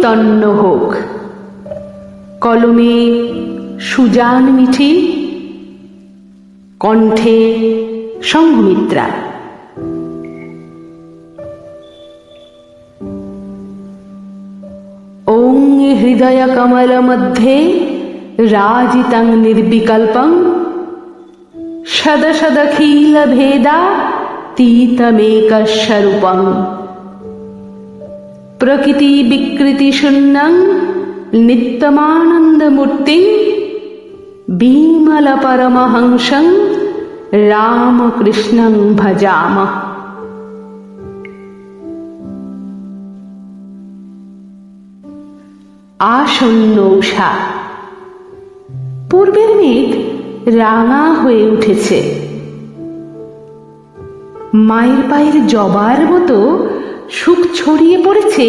তন্ন হোক। কলমে সুজান মিঠি, কণ্ঠে সংঘমিত্রা। ওং হৃদয় কমল মধ্যে রাজিতং নির্বিকল্পং শদ শদখিল ভেদা তীতমেকস্বরূপং প্রকৃতি বিকৃতি শূন্যং নিত্যমানন্দমূর্তিং বিমল পরমহংসং রামকৃষ্ণং ভজামঃ। আসন্ন উষা। পূর্বের মেঘ রাঙা হয়ে উঠেছে। মায়ের পায়ের জবার মতো সুখ ছড়িয়ে পড়েছে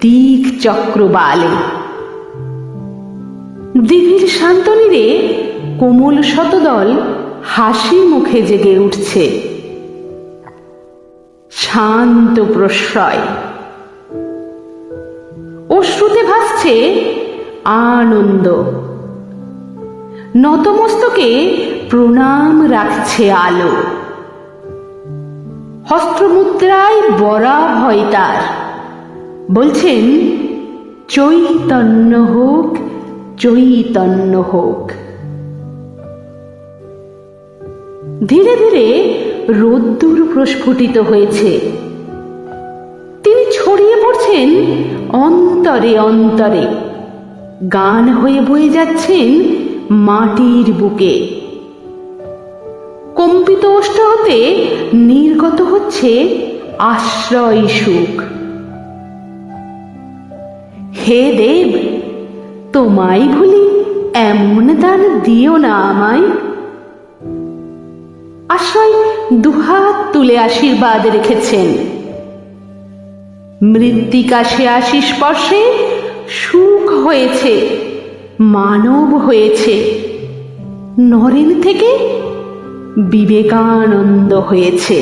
দিক চক্রবালে। দিঘির শান্তনীরে কোমল শতদল হাসি মুখে জেগে উঠছে। শান্ত প্রশ্রয়, অশ্রুতে ভাসছে আনন্দ। নতমস্তকে প্রণাম রাখছে আলো। হস্ত্রমুদ্রায় বরাভয় তার, বলছেন চৈতন্য হোক, চৈতন্য হোক। ধীরে ধীরে রোদ্দুর প্রস্ফুটিত হয়েছে। তিনি ছড়িয়ে পড়ছেন অন্তরে অন্তরে, গান হয়ে বয়ে যাচ্ছেন মাটির বুকে। কম্পিত ওষ্ঠ হতে নির্গত হচ্ছে আশ্রয় সুখ। হে দেব, তোমায় ভুলি, এমন দান দিও না আমায়। আশ্রয় দুহাত তুলে আশীর্বাদ রেখেছেন। মৃত্তিকা সে আশিস স্পর্শে সুখ হয়েছে, মানব হয়েছে, নরেন থেকে বিবেকানন্দ হয়েছে।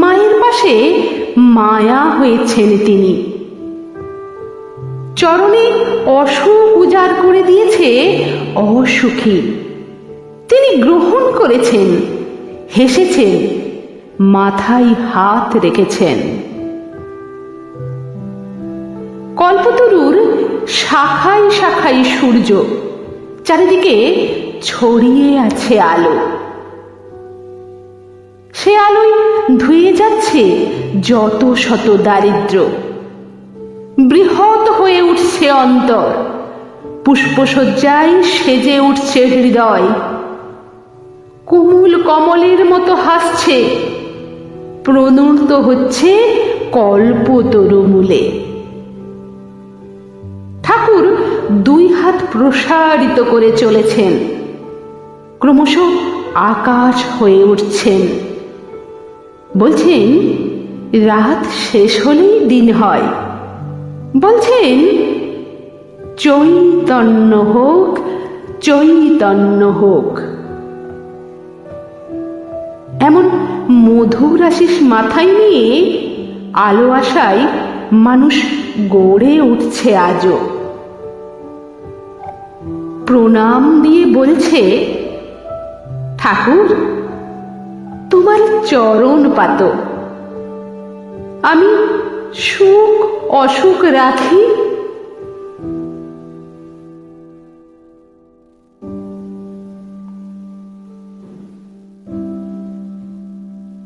মায়ের পাশে মায়া হয়েছেন তিনি। চরণে অসুখ উজাড় করে দিয়েছে অসুখী। তিনি গ্রহণ করেছেন, হেসেছেন, মাথায় হাত রেখেছেন। কল্পতরুর শাখায় শাখায় সূর্য, চারিদিকে ছড়িয়ে আছে আলো। সে আলোয় ধুয়ে যাচ্ছে যত শত দারিদ্র্য। বৃহৎ হয়ে উঠছে অন্তর, পুষ্পসজ্জায় সেজে উঠছে হৃদয়। কুমুল কমলের মতো হাসছে, প্রণুত হচ্ছে কল্পতরু মূলে। ঠাকুর দুই হাত প্রসারিত করে চলেছেন, ক্রমশ আকাশ হয়ে উঠছেন। বলছেন রাত শেষ হলেই দিন হয়। বলছেন চৈতন্য হোক, চৈতন্য হোক। এমন মধুর আশিস মাথায় নিয়ে আলো আশায় মানুষ গড়ে উঠছে আজও। প্রণাম দিয়ে বলছে, ঠাকুর তোমার চরণ পাত। আমি সুখ অসুখ রাখি